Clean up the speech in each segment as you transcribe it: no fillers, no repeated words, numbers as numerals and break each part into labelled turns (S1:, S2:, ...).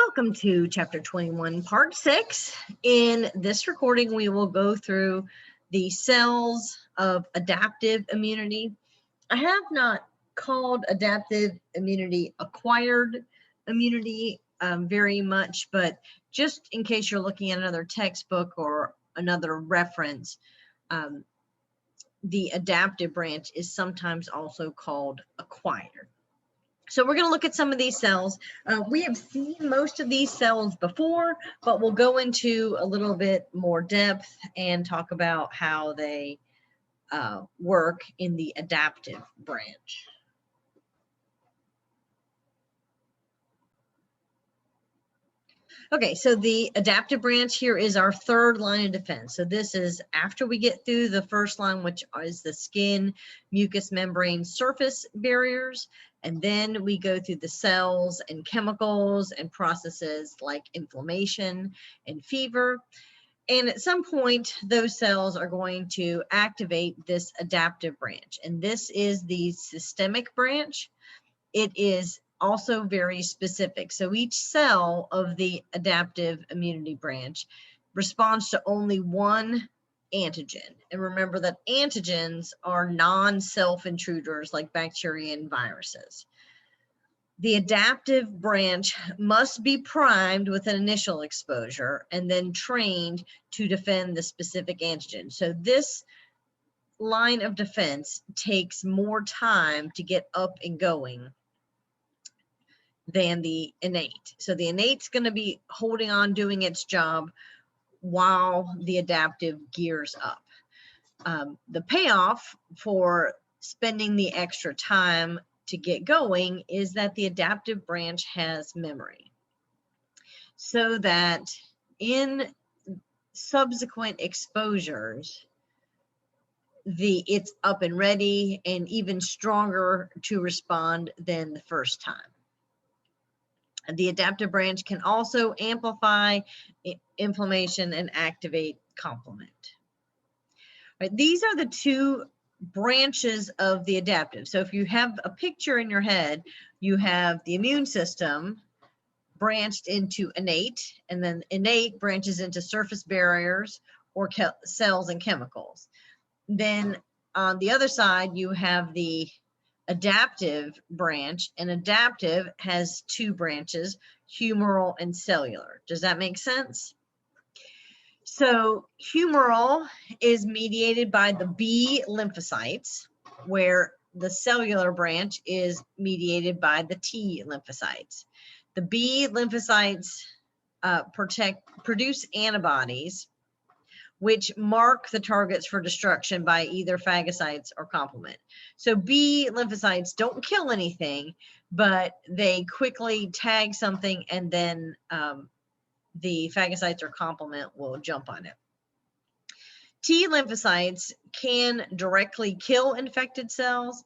S1: Welcome to Chapter 21, Part 6. In this recording, we will go through the cells of adaptive immunity. I have not called adaptive immunity acquired immunity very much, but just in case you're looking at another textbook or another reference, the adaptive branch is sometimes also called acquired. So we're going to look at some of these cells. We have seen most of these cells before, but we'll go into a little bit more depth and talk about how they work in the adaptive branch. Okay, so the adaptive branch here is our third line of defense. So this is after we get through the first line, which is the skin, mucous membrane, surface barriers, and then we go through the cells and chemicals and processes like inflammation and fever. And at some point, those cells are going to activate this adaptive branch. And this is the systemic branch. It is also very specific. So each cell of the adaptive immunity branch responds to only one antigen. And remember that antigens are non-self intruders like bacteria and viruses. The adaptive branch must be primed with an initial exposure and then trained to defend the specific antigen. So this line of defense takes more time to get up and going than the innate. So the innate's going to be holding on, doing its job while the adaptive gears up. The payoff for spending the extra time to get going is that the adaptive branch has memory. So that in subsequent exposures, it's up and ready and even stronger to respond than the first time. The adaptive branch can also amplify inflammation and activate complement. Right, these are the two branches of the adaptive. So if you have a picture in your head, you have the immune system branched into innate, and then innate branches into surface barriers or cells and chemicals. Then on the other side, you have the adaptive branch, and adaptive has two branches, humoral and cellular. Does that make sense? So humoral is mediated by the B lymphocytes, where the cellular branch is mediated by the T lymphocytes. The B lymphocytes produce antibodies which mark the targets for destruction by either phagocytes or complement. So B lymphocytes don't kill anything, but they quickly tag something and then the phagocytes or complement will jump on it. T lymphocytes can directly kill infected cells.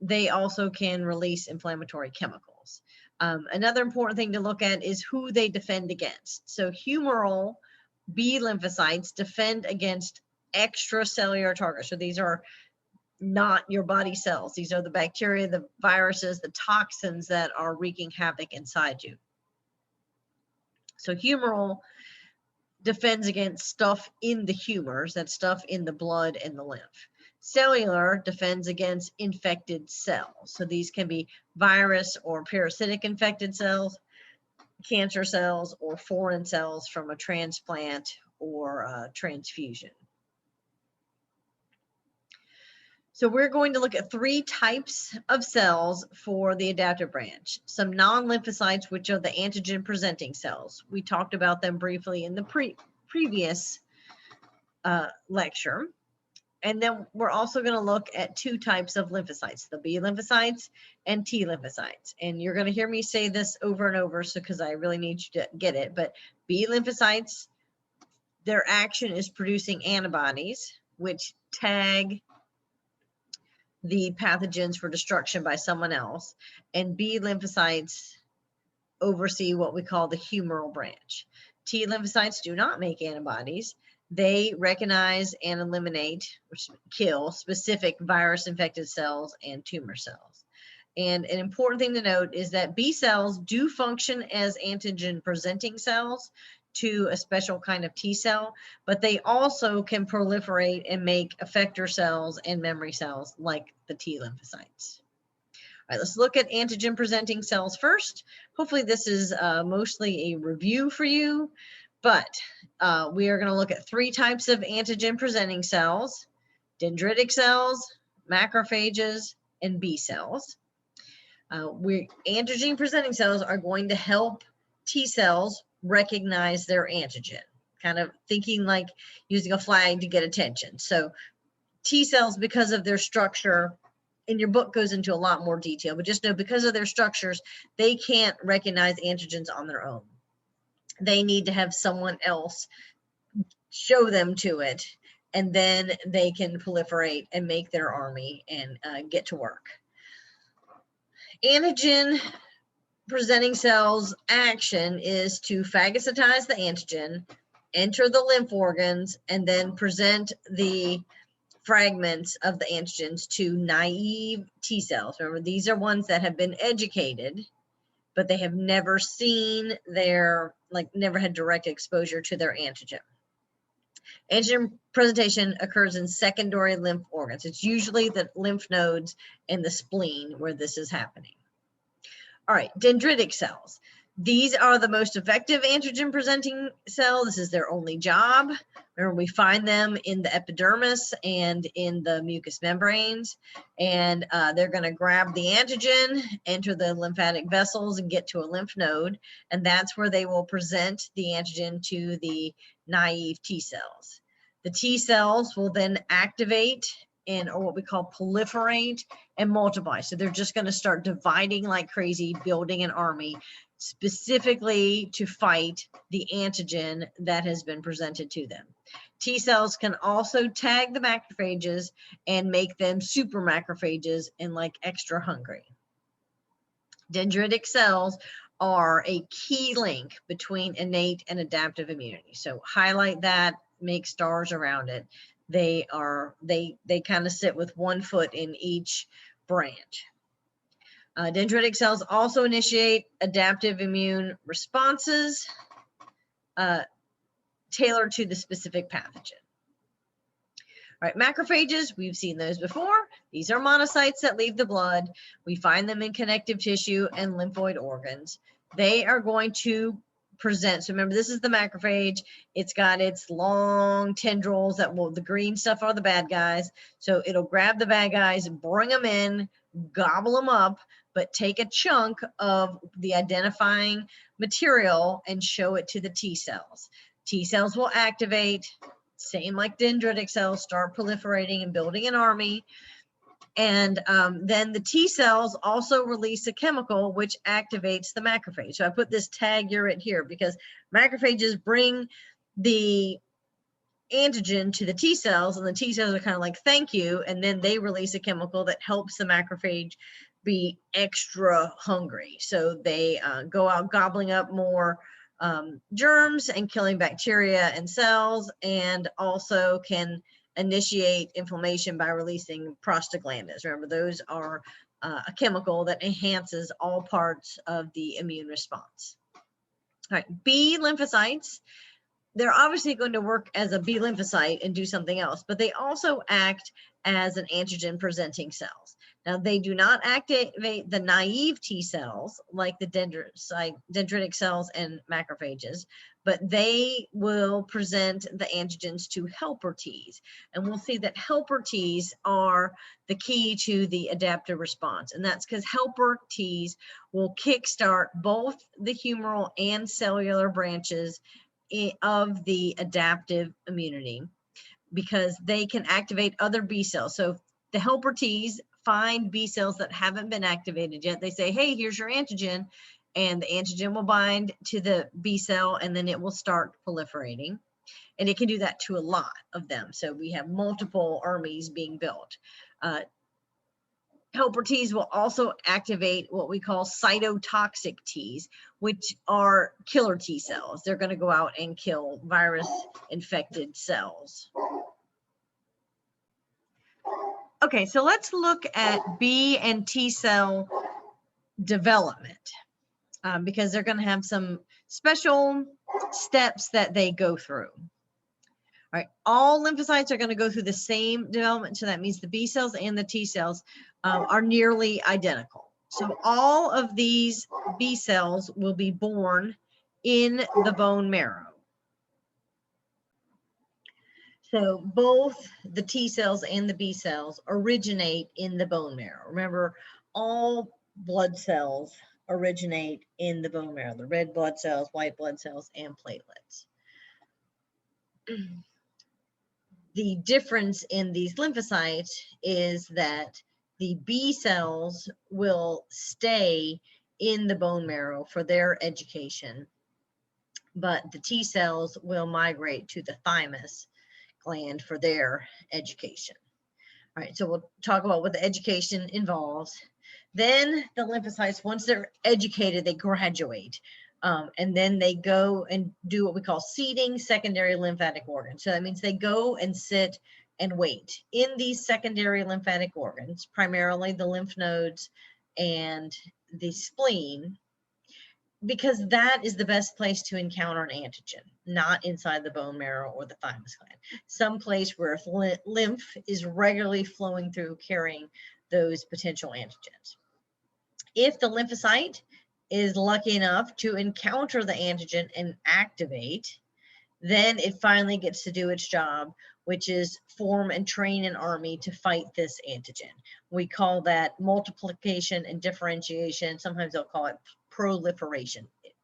S1: They also can release inflammatory chemicals. Another important thing to look at is who they defend against. So humoral B lymphocytes defend against extracellular targets. So these are not your body cells. These are the bacteria, the viruses, the toxins that are wreaking havoc inside you. So humoral defends against stuff in the humors, that stuff in the blood and the lymph. Cellular defends against infected cells. So these can be virus or parasitic infected cells, cancer cells, or foreign cells from a transplant or a transfusion. So we're going to look at three types of cells for the adaptive branch. Some non-lymphocytes, which are the antigen presenting cells. We talked about them briefly in the previous lecture. And then we're also going to look at two types of lymphocytes, the B lymphocytes and T lymphocytes. And you're going to hear me say this over and over, so because I really need you to get it. But B lymphocytes, their action is producing antibodies, which tag the pathogens for destruction by someone else. And B lymphocytes oversee what we call the humoral branch. T lymphocytes do not make antibodies. They recognize and eliminate, which kill, specific virus-infected cells and tumor cells. And an important thing to note is that B cells do function as antigen presenting cells to a special kind of T cell, but they also can proliferate and make effector cells and memory cells like the T lymphocytes. All right, let's look at antigen presenting cells first. Hopefully this is mostly a review for you, but we are going to look at 3 types of antigen presenting cells: dendritic cells, macrophages, and B cells. Antigen presenting cells are going to help T cells recognize their antigen, kind of thinking like using a flag to get attention. So T cells, because of their structure, and your book goes into a lot more detail, but just know because of their structures, they can't recognize antigens on their own. They need to have someone else show them to it, and then they can proliferate and make their army and get to work. Antigen presenting cells action is to phagocytize the antigen, enter the lymph organs, and then present the fragments of the antigens to naive T cells. Remember, these are ones that have been educated, but they have never seen never had direct exposure to their antigen. Antigen presentation occurs in secondary lymph organs. It's usually the lymph nodes and the spleen where this is happening. All right, dendritic cells. These are the most effective antigen presenting cell. This is their only job. Remember, we find them in the epidermis and in the mucous membranes, and they're going to grab the antigen, enter the lymphatic vessels, and get to a lymph node, and that's where they will present the antigen to the naive T cells. The T cells will then activate or what we call proliferate and multiply. So they're just going to start dividing like crazy, building an army specifically to fight the antigen that has been presented to them. T cells can also tag the macrophages and make them super macrophages and like extra hungry. Dendritic cells are a key link between innate and adaptive immunity. So highlight that, make stars around it. They kind of sit with 1 foot in each branch. Dendritic cells also initiate adaptive immune responses tailored to the specific pathogen. All right, macrophages, we've seen those before. These are monocytes that leave the blood. We find them in connective tissue and lymphoid organs. They are going to present. So remember, this is the macrophage. It's got its long tendrils the green stuff are the bad guys. So it'll grab the bad guys, bring them in, gobble them up, but take a chunk of the identifying material and show it to the T cells. T cells will activate, same like dendritic cells, start proliferating and building an army. And then the T cells also release a chemical which activates the macrophage. So I put this tag urate here because macrophages bring the antigen to the T cells, and the T cells are kind of like, thank you. And then they release a chemical that helps the macrophage be extra hungry. So they go out gobbling up more germs and killing bacteria and cells, and also can initiate inflammation by releasing prostaglandins. Remember, those are a chemical that enhances all parts of the immune response. All right, B lymphocytes, they're obviously going to work as a B lymphocyte and do something else, but they also act as an antigen presenting cells. Now, they do not activate the naive T cells like the dendritic cells and macrophages, but they will present the antigens to helper Ts. And we'll see that helper Ts are the key to the adaptive response. And that's because helper Ts will kickstart both the humoral and cellular branches of the adaptive immunity, because they can activate other B cells. So the helper Ts find B cells that haven't been activated yet. They say, hey, here's your antigen, and the antigen will bind to the B cell, and then it will start proliferating. And it can do that to a lot of them. So we have multiple armies being built. Helper Ts will also activate what we call cytotoxic Ts, which are killer T cells. They're going to go out and kill virus-infected cells. Okay, so let's look at B and T cell development because they're going to have some special steps that they go through. All right, all lymphocytes are going to go through the same development. So that means the B cells and the T cells are nearly identical. So all of these B cells will be born in the bone marrow. So both the T cells and the B cells originate in the bone marrow. Remember, all blood cells originate in the bone marrow, the red blood cells, white blood cells, and platelets. The difference in these lymphocytes is that the B cells will stay in the bone marrow for their education, but the T cells will migrate to the thymus gland for their education. All right, so we'll talk about what the education involves. Then the lymphocytes, once they're educated, they graduate. And then they go and do what we call seeding secondary lymphatic organs. So that means they go and sit and wait in these secondary lymphatic organs, primarily the lymph nodes and the spleen, because that is the best place to encounter an antigen, not inside the bone marrow or the thymus gland. Some place where lymph is regularly flowing through, carrying those potential antigens. If the lymphocyte is lucky enough to encounter the antigen and activate, then it finally gets to do its job, which is form and train an army to fight this antigen. We call that multiplication and differentiation. Sometimes they'll call it proliferation. It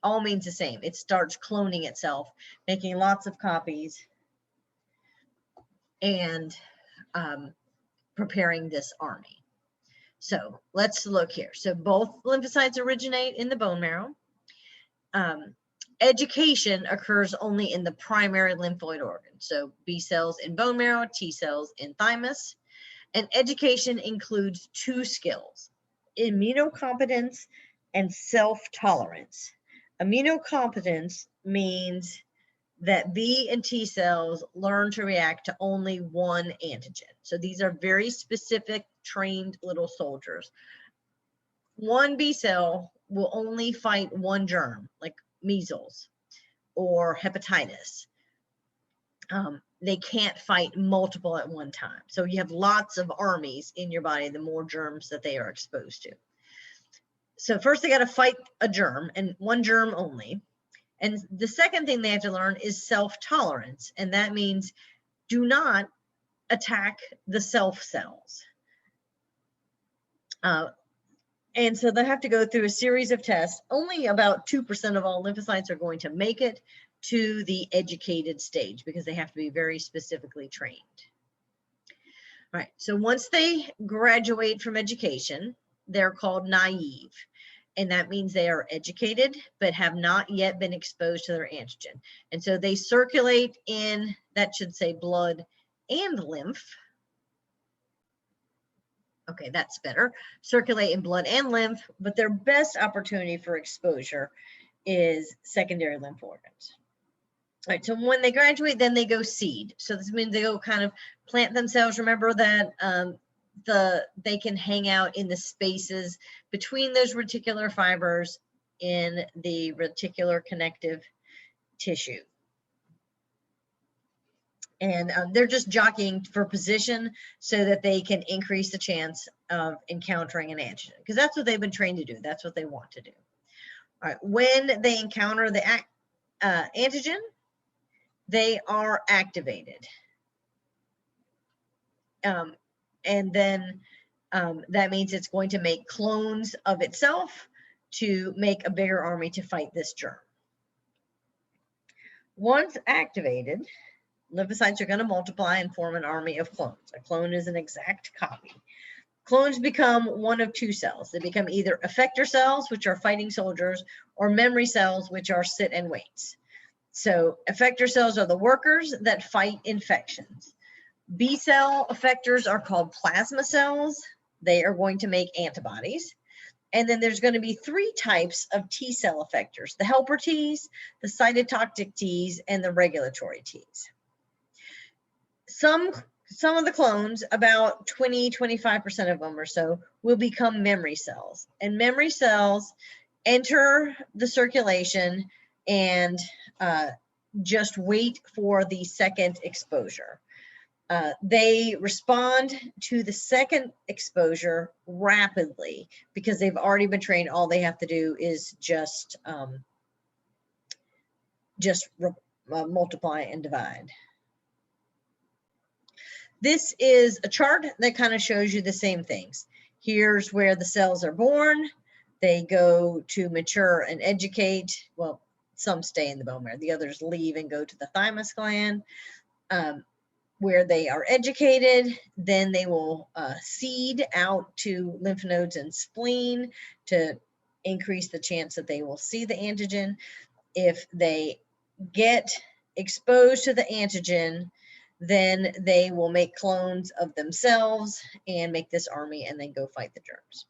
S1: all means the same. It starts cloning itself, making lots of copies, and preparing this army. So let's look here. So both lymphocytes originate in the bone marrow. Education occurs only in the primary lymphoid organ. So B cells in bone marrow, T cells in thymus. And education includes two skills: immunocompetence and self-tolerance. Immunocompetence means that B and T cells learn to react to only one antigen. So these are very specific, trained little soldiers. One B cell will only fight one germ, like measles or hepatitis. They can't fight multiple at one time. So you have lots of armies in your body, the more germs that they are exposed to. So first they got to fight a germ, and one germ only. And the second thing they have to learn is self-tolerance. And that means do not attack the self cells. And so they have to go through a series of tests. Only about 2% of all lymphocytes are going to make it to the educated stage because they have to be very specifically trained. All right, so once they graduate from education, they're called naive. And that means they are educated, but have not yet been exposed to their antigen. And so they circulate in, that should say blood and lymph. Okay, that's better. Circulate in blood and lymph, but their best opportunity for exposure is secondary lymph organs. All right, so when they graduate, then they go seed. So this means they go kind of plant themselves. Remember that they can hang out in the spaces between those reticular fibers in the reticular connective tissue. And they're just jockeying for position so that they can increase the chance of encountering an antigen, because that's what they've been trained to do. That's what they want to do. All right, when they encounter the antigen, they are activated. And then that means it's going to make clones of itself to make a bigger army to fight this germ. Once activated, lymphocytes are going to multiply and form an army of clones. A clone is an exact copy. Clones become one of two cells. They become either effector cells, which are fighting soldiers, or memory cells, which are sit and waits. So effector cells are the workers that fight infections. B cell effectors are called plasma cells. They are going to make antibodies. And then there's going to be three types of T cell effectors: the helper Ts, the cytotoxic Ts, and the regulatory Ts. Some some of the clones, about 20–25% of them or so, will become memory cells. And memory cells enter the circulation and just wait for the second exposure. They respond to the second exposure rapidly because they've already been trained. All they have to do is just multiply and divide. This is a chart that kind of shows you the same things. Here's where the cells are born. They go to mature and educate. Well, some stay in the bone marrow. The others leave and go to the thymus gland, where they are educated. Then they will seed out to lymph nodes and spleen to increase the chance that they will see the antigen. If they get exposed to the antigen, then they will make clones of themselves and make this army and then go fight the germs.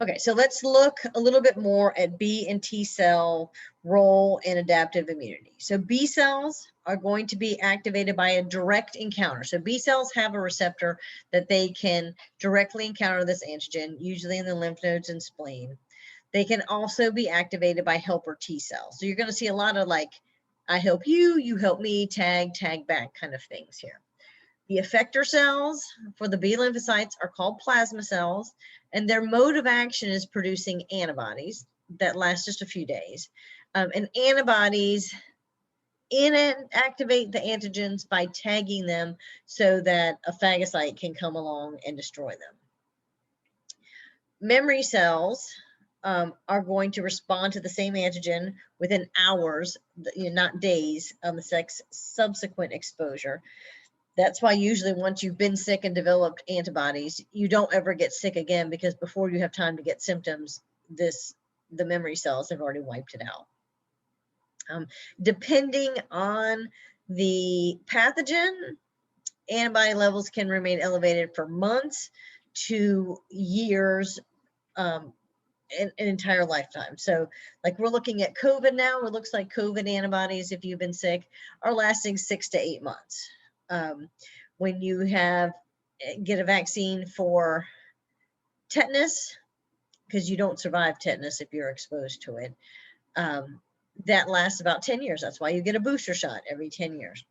S1: Okay, so let's look a little bit more at B and T cell role in adaptive immunity. So B cells are going to be activated by a direct encounter. So B cells have a receptor that they can directly encounter this antigen, usually in the lymph nodes and spleen. They can also be activated by helper T cells. So you're going to see a lot of like, I help you, you help me, tag back kind of things here. The effector cells for the B lymphocytes are called plasma cells, and their mode of action is producing antibodies that last just a few days. And antibodies activate the antigens by tagging them so that a phagocyte can come along and destroy them. Memory cells are going to respond to the same antigen within hours, not days, on the subsequent exposure. That's why usually once you've been sick and developed antibodies, you don't ever get sick again, because before you have time to get symptoms, the memory cells have already wiped it out. Depending on the pathogen, antibody levels can remain elevated for months to years, an entire lifetime. So like we're looking at COVID now, it looks like COVID antibodies, if you've been sick, are lasting 6 to 8 months. When you get a vaccine for tetanus, because you don't survive tetanus if you're exposed to it, that lasts about 10 years. That's why you get a booster shot every 10 years.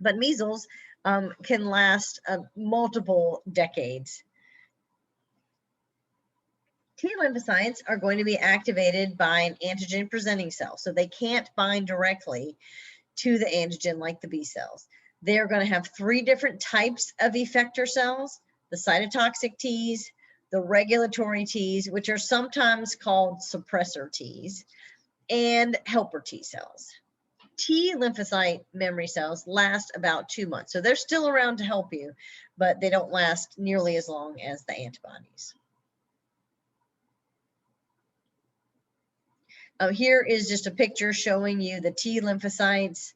S1: But measles can last multiple decades. T lymphocytes are going to be activated by an antigen presenting cell, so they can't bind directly to the antigen like the B cells. They're going to have 3 different types of effector cells: the cytotoxic Ts, the regulatory Ts, which are sometimes called suppressor Ts, and helper T cells. T lymphocyte memory cells last about 2 months. So they're still around to help you, but they don't last nearly as long as the antibodies. Here is just a picture showing you the T lymphocytes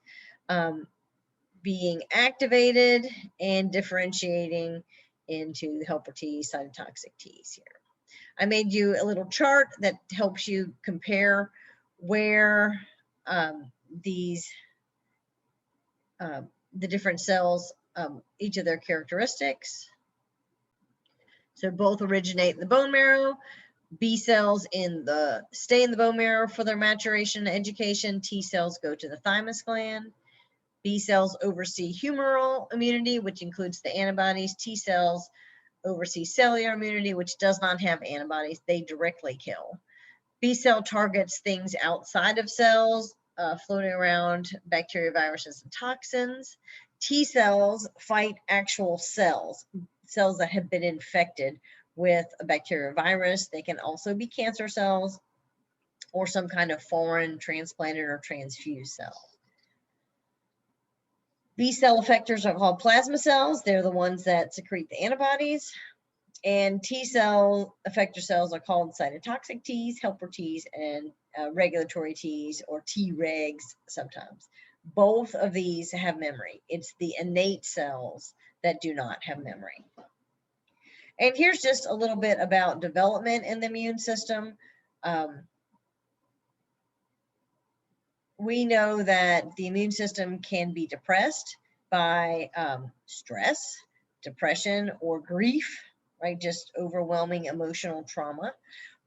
S1: being activated and differentiating into the helper T, cytotoxic Ts here. I made you a little chart that helps you compare where the different cells, each of their characteristics. So both originate in the bone marrow. B cells stay in the bone marrow for their maturation and education. T cells go to the thymus gland. B cells oversee humoral immunity, which includes the antibodies. T cells oversee cellular immunity, which does not have antibodies. They directly kill. B cell targets things outside of cells, floating around, bacteria, viruses, and toxins. T cells fight actual cells that have been infected with a bacteria or virus. They can also be cancer cells or some kind of foreign transplanted or transfused cell. B cell effectors are called plasma cells. They're the ones that secrete the antibodies. And T cell effector cells are called cytotoxic Ts, helper Ts, and regulatory Ts, or Tregs sometimes. Both of these have memory. It's the innate cells that do not have memory. And here's just a little bit about development in the immune system. We know that the immune system can be depressed by stress, depression, or grief, right? Just overwhelming emotional trauma.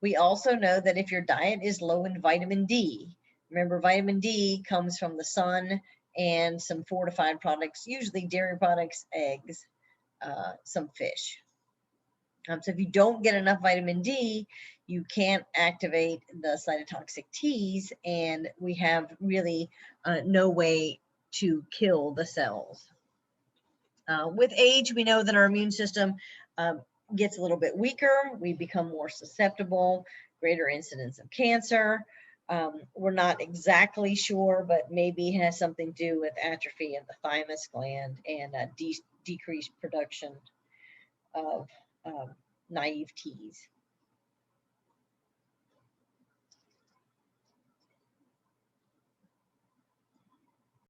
S1: We also know that if your diet is low in vitamin D, remember vitamin D comes from the sun and some fortified products, usually dairy products, eggs, some fish. So if you don't get enough vitamin D, you can't activate the cytotoxic T's, and we have really no way to kill the cells. With age, we know that our immune system gets a little bit weaker. We become more susceptible, greater incidence of cancer. We're not exactly sure, but maybe it has something to do with atrophy of the thymus gland and decreased production of naive T's.